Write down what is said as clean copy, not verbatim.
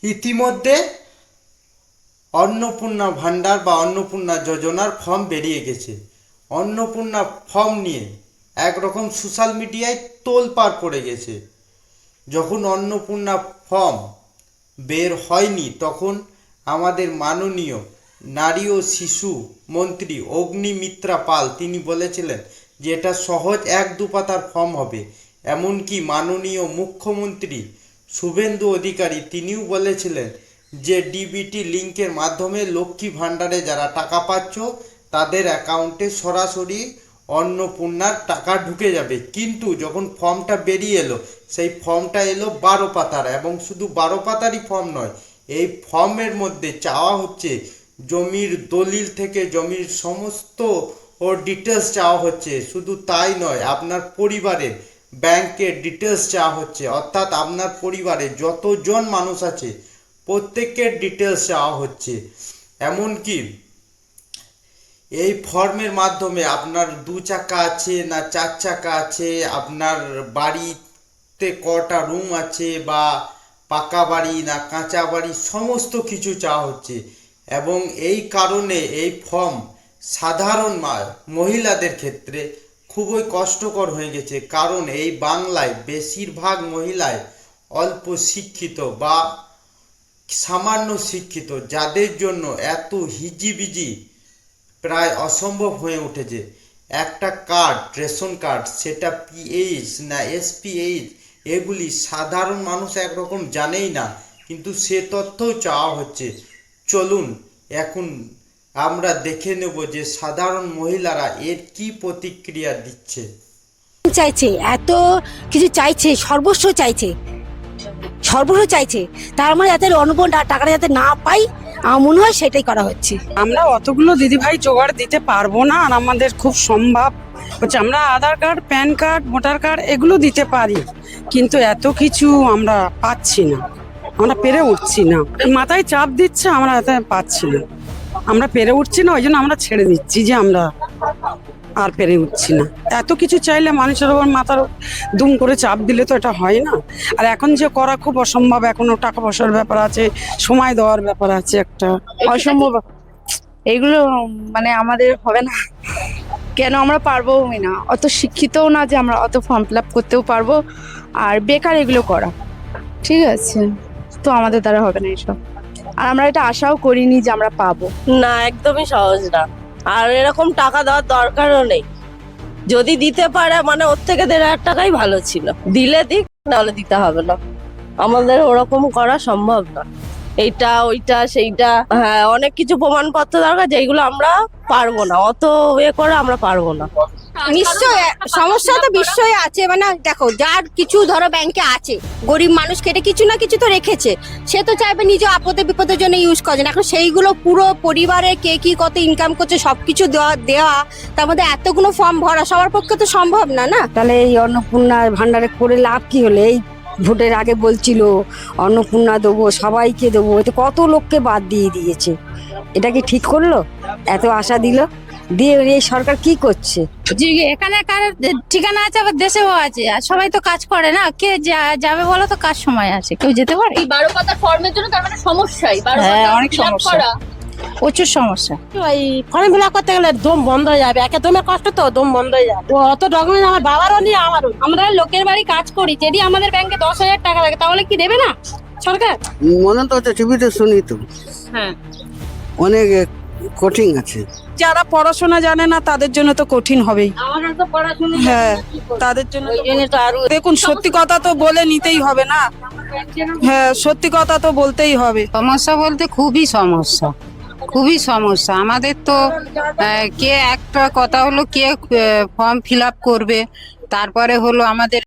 ইতিমধ্যে অন্নপূর্ণা ভাণ্ডার বা অন্নপূর্ণা যোজনার ফর্ম বেরিয়ে গেছে। অন্নপূর্ণা ফর্ম নিয়ে একরকম সোশ্যাল মিডিয়ায় তোলপাড় পড়ে গেছে। যখন অন্নপূর্ণা ফর্ম বের হয়নি তখন আমাদের মাননীয় নারী ও শিশু মন্ত্রী অগ্নিমিত্রা পাল তিনি বলেছিলেন যে এটা সহজ 1-2 পাতার ফর্ম হবে। এমনকি মাননীয় মুখ্যমন্ত্রী শুভেন্দু অধিকারী তিনিও বলেছিলেন যে ডিবিটি লিঙ্কের মাধ্যমে লক্ষ্মী ভাণ্ডারে যারা টাকা পাচ্ছ তাদের অ্যাকাউন্টে সরাসরি অন্নপূর্ণার টাকা ঢুকে যাবে। কিন্তু যখন ফর্মটা বেরিয়ে এলো সেই ফর্মটা এলো 12 পাতার, এবং শুধু 12 পাতারই ফর্ম নয়, এই ফর্মের মধ্যে চাওয়া হচ্ছে জমির দলিল থেকে জমির সমস্ত ডিটেলস চাওয়া হচ্ছে। শুধু তাই নয়, আপনার পরিবারের ব্যাংকের ডিটেলস চাওয়া হচ্ছে, অর্থাৎ আপনার পরিবারে যতজন মানুষ আছে প্রত্যেকের ডিটেলস চাওয়া হচ্ছে। এমনকি এই ফর্মের মাধ্যমে আপনার 2 চাকা আছে না 4 চাকা আছে, আপনার বাড়িতে কটা রুম আছে বা পাকা বাড়ি না কাঁচা বাড়ি, সমস্ত কিছু চাওয়া হচ্ছে। এবং এই কারণে এই ফর্ম সাধারণ মহিলাদের ক্ষেত্রে খুবই কষ্টকর হয়ে গেছে। কারণ এই বাংলায় বেশিরভাগ মহিলাই অল্প শিক্ষিত বা সামান্য শিক্ষিত, যাদের জন্য এত হিজিবিজি প্রায় অসম্ভব হয়ে উঠেছে। একটা কার্ড, রেশন কার্ড, সেটা পিএইচ না এসপিএইচ, এগুলি সাধারণ মানুষ একরকম জানেই না, কিন্তু সে তথ্যও চাওয়া হচ্ছে। চলুন এখন আমরা দেখে নেব যে সাধারণ মহিলারা এর কি প্রতিক্রিয়া দিচ্ছে। চাইছে, এত কিছু চাইছে, সর্বস্ব চাইছে, সর্বস্ব চাইছে, তার মানে যাতে অন্নপূর্ণা টাকাটা যাতে না পাই, আমার মনে হয় সেটাই করা হচ্ছে। আমরা অতগুলো দিদিভাই জোগাড় দিতে পারবো না, আর আমাদের খুব সম্ভব হচ্ছে আমরা Aadhaar card, PAN card, voter card এগুলো দিতে পারি, কিন্তু এত কিছু আমরা পাচ্ছি না, আমরা পেরে উঠছি না। মাথায় চাপ দিচ্ছে, আমরা এত পাচ্ছি না, আমরা পেরে উঠছি না, ওই জন্য আমরা ছেড়ে দিচ্ছি যে আমরা আর পেরে উঠছি না। এত কিছু চাইলে মানুষের ওপর মাথার দুম করে চাপ দিলে তো এটা হয় না। আর এখন যে করা খুব অসম্ভব, এখনো টাকা পয়সার ব্যাপার আছে, সময় দেওয়ার ব্যাপার আছে, একটা অসম্ভব। এইগুলো মানে আমাদের হবে না, কেন আমরা পারবো না, অত শিক্ষিতও না যে আমরা অত ফর্ম ফিল আপ করতেও পারবো, আর বেকার এগুলো করা, ঠিক আছে, তো আমাদের দ্বারা হবে না এসব। আর আমরা এটা আশাও করিনি যে আমরা পাবো না, একদমই সহজ না, আর এরকম টাকা দেওয়ার দরকারও নেই। যদি দিতে পারে মানে ওর থেকে 1,500 টাকাই ভালো ছিল, দিলে দিক, নাহলে দিতে হবে না। আমাদের ওরকম করা সম্ভব না, এইটা ওইটা সেইটা, হ্যাঁ অনেক কিছু প্রমাণপত্র দরকার, যেগুলো আমরা পারবো না, অত করে আমরা পারবো না। নিশ্চয় সমস্যা তো বিশ্বই আছে, মানে দেখো যার কিছু ধরো ব্যাংকে আছে, গরিব মানুষ কেটে কিছু না কিছু তো রেখেছে, সে তো চাইবে নিজে আপদে বিপদের জন্য ইউজ করেন। এখন সেইগুলো পুরো পরিবারে কে কি কত ইনকাম করছে সবকিছু দেওয়া, তার মধ্যে এতগুলো ফর্ম ভরা সবার পক্ষে তো সম্ভব না। না তাহলে এই অন্নপূর্ণা ভান্ডারে করে লাভ কি হলে? এই ভোটের আগে বলছিল অন্নপূর্ণা দেবো, সবাইকে দেবো, এতে কত লোককে বাদ দিয়ে দিয়েছে। এটা কি ঠিক করলো? এত আশা দিল, দিয়ে এই সরকার কি করছে? এখানে কার ঠিকানা আছে, আবার দেশেও আছে, আর সবাই তো কাজ করে না, কে যাবে বলো তো? কাজ সময় আছে, কেউ যেতে পারে? এই 12 পাতার ফর্মের জন্য তার মানে সমস্যাই, 12 হ্যাঁ, পাতা অনেক সমস্যা, প্রচুর সমস্যা। এই ফর্ম ফিল আপ করতে গেলে দম বন্ধ হয়ে যাবে, একে দমের কষ্ট তো দম বন্ধ হয়ে যাবে, অত ডকুমেন্ট আমার বাবারও নেই আমারও। আমরা লোকের বাড়ি কাজ করি, যদি আমাদের ব্যাংকে 10,000 টাকা লাগে তাহলে কি দেবে না সরকার? মনে তো হচ্ছে টিভিতে শুনি তো, হ্যাঁ অনেক কঠিন আছে। যারা পড়াশোনা জানে না তাদের জন্য তো কঠিন হবেই, আমাদের তো পড়াশোনা, হ্যাঁ তাদের জন্য ওই জন্য তো আরো। দেখুন, সত্যি কথা তো বলে নিতেই হবে না, হ্যাঁ সত্যি কথা তো বলতেই হবে। সমস্যা বলতে খুবই সমস্যা, খুবই সমস্যা আমাদের তো। কে একটা কথা হলো, কে ফর্ম ফিল আপ করবে, তারপরে হলো আমাদের